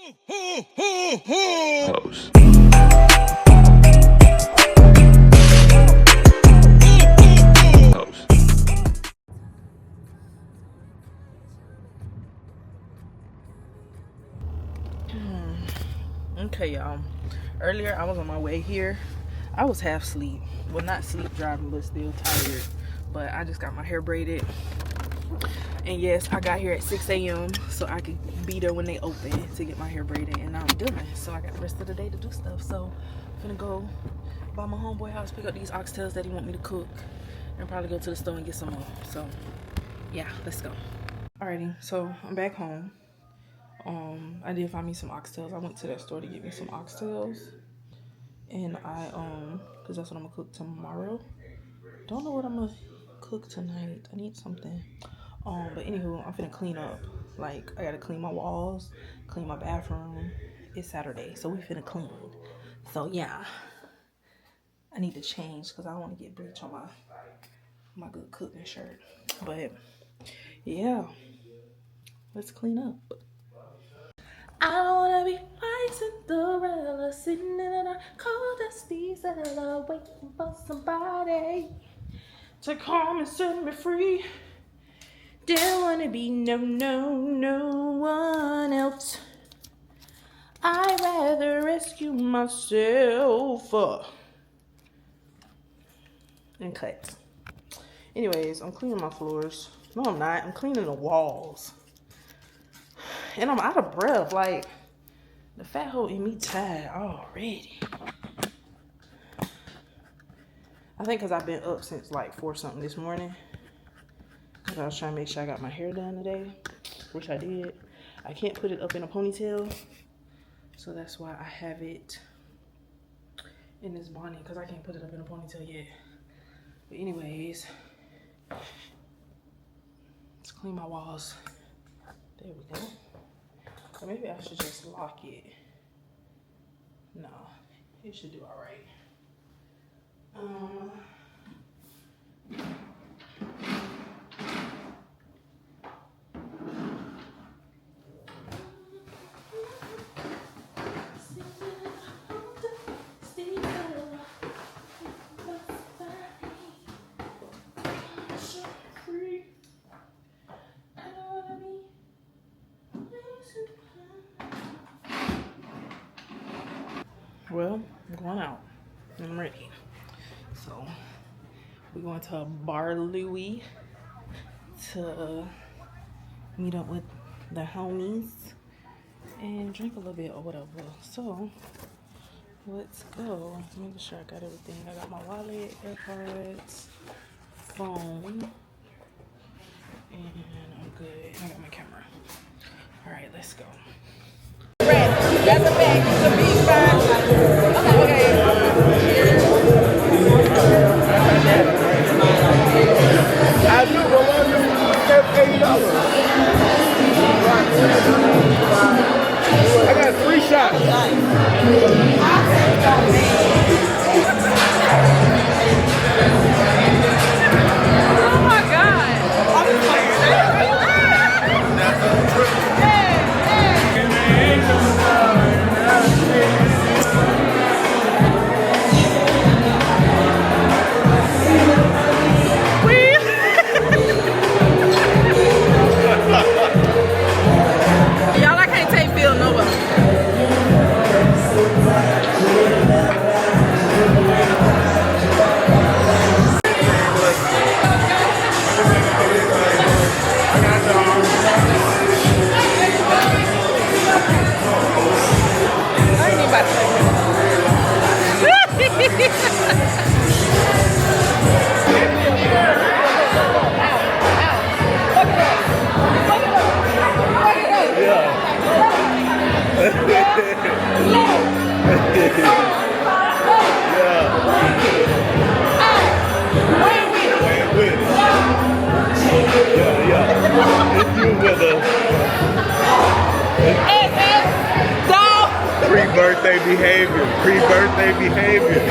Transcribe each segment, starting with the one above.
Hoes. Hoes. Okay, y'all. Earlier, I was on my way here. I was half asleep. Well, not sleep driving, but still tired. But I just got my hair braided. And yes, I got here at 6 a.m. so I could be there when they open to get my hair braided. And now I'm done. So I got the rest of the day to do stuff. So I'm gonna go by my homeboy house, pick up these oxtails that he want me to cook. And probably go to the store and get some more. So yeah, let's go. Alrighty, so I'm back home. I did find me some oxtails. I went to that store to get me some oxtails. And because that's what I'm gonna cook tomorrow. Don't know what I'm gonna cook tonight. I need something. But anywho, I'm finna clean up. Like, I gotta clean my walls, clean my bathroom. It's Saturday, so we finna clean. So yeah, I need to change because I don't want to get bleach on my good cooking shirt. But yeah, let's clean up. I don't wanna be like Cinderella, sitting in a cold dusty cellar, waiting for somebody to come and set me free. Don't wanna be no one else. I'd rather rescue myself and cut. Anyways, I'm cleaning my floors. No, I'm not. I'm cleaning the walls. And I'm out of breath. Like, the fat hoe in me tired already. I think because I've been up since like 4 something this morning. Because I was trying to make sure I got my hair done today. Which I did. I can't put it up in a ponytail. So that's why I have it in this bonnet. Because I can't put it up in a ponytail yet. But anyways. Let's clean my walls. There we go. Or maybe I should just lock it. No, it should do all right. Well, I'm going out. I'm ready. So, we're going to Bar Louie to meet up with the homies and drink a little bit or whatever. So, let's go. Make sure I got everything. I got my wallet, AirPods, phone, and I'm good. I got my camera. All right, let's go. That's a fact. It's a big fact. Okay. I do, but what is $80? I got 3 shots. Oh my God. Y'all, I can't take Phil nowhere. Pre-birthday behavior. Pre-birthday behavior.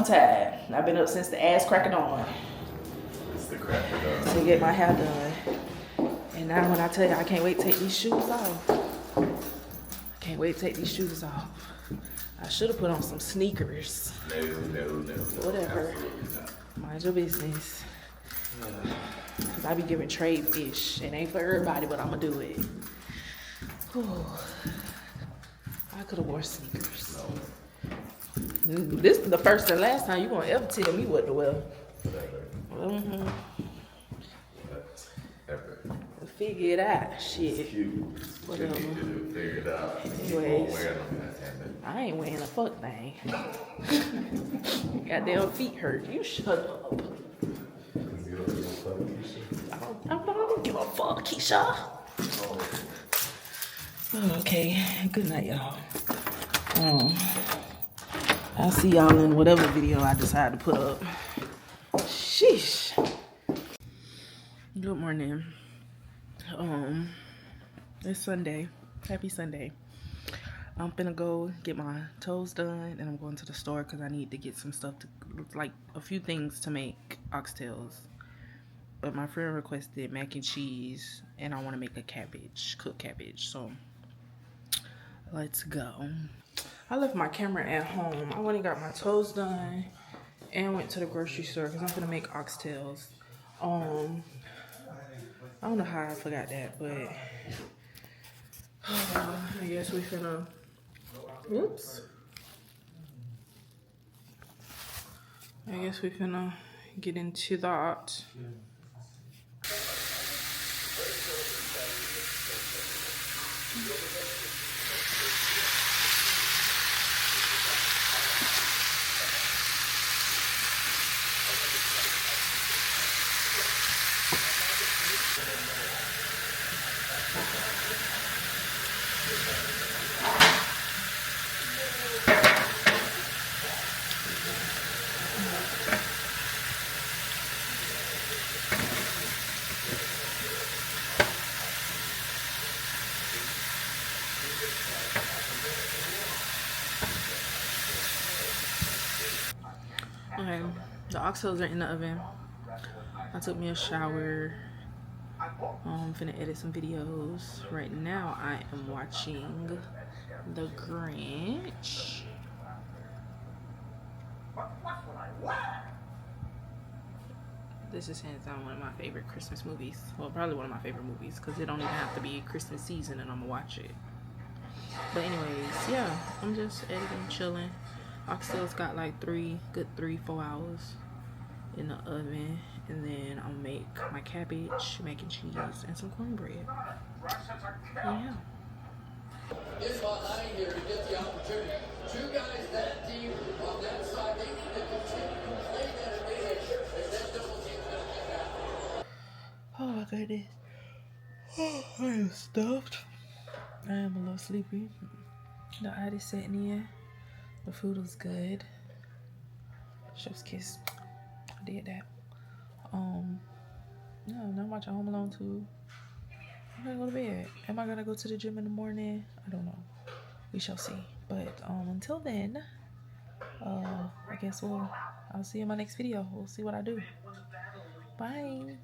tired. I've been up since the ass crack of dawn to get my hair done. And now when I tell you I can't wait to take these shoes off. I can't wait to take these shoes off. I should have put on some sneakers. No. Whatever. Mind your business. Cause I be giving trade fish. It ain't for everybody, but I'ma do it. Whew. I could have wore sneakers. This is the first and last time you gonna ever tell me what to wear. Mm-hmm. Figure it out, shit. Whatever. Figure it out. Anyways, I ain't wearing a fuck thing. Goddamn feet hurt. You shut up. I don't give a fuck, Keisha. Okay, good night, y'all. I'll see y'all in whatever video I decide to put up. Sheesh. Good morning. It's Sunday. Happy Sunday. I'm finna go get my toes done, and I'm going to the store because I need to get some stuff to, like, a few things to make oxtails. But my friend requested mac and cheese, and I want to make a cooked cabbage. So let's go. I left my camera at home. I went and got my toes done and went to the grocery store because I'm gonna make oxtails. I don't know how I forgot that, but I guess we finna, oops. I guess we finna get into that. Okay, the oxtails are in the oven. I took me a shower. I'm finna edit some videos. Right now, I am watching The Grinch. This is hands down one of my favorite Christmas movies. Well, probably one of my favorite movies because it don't even have to be Christmas season and I'm gonna watch it. But anyways, yeah, I'm just editing, chilling. Oxtails got like 3-4 hours in the oven, and then I'll make my cabbage, mac and cheese, and some cornbread. Yeah. Is behind here to get the opportunity. Two guys that deep on that side, they need to continue to play that advantage as that double team's going to get back. Oh my goodness. Oh, I am stuffed. I am a little sleepy. The eye is setting in. The food was good. Chef's kiss. I did that. No, now I'm watching Home Alone 2. I'm gonna go to bed. Am I gonna go to the gym in the morning? I don't know. We shall see. But until then, I guess I'll see you in my next video. We'll see what I do. Bye.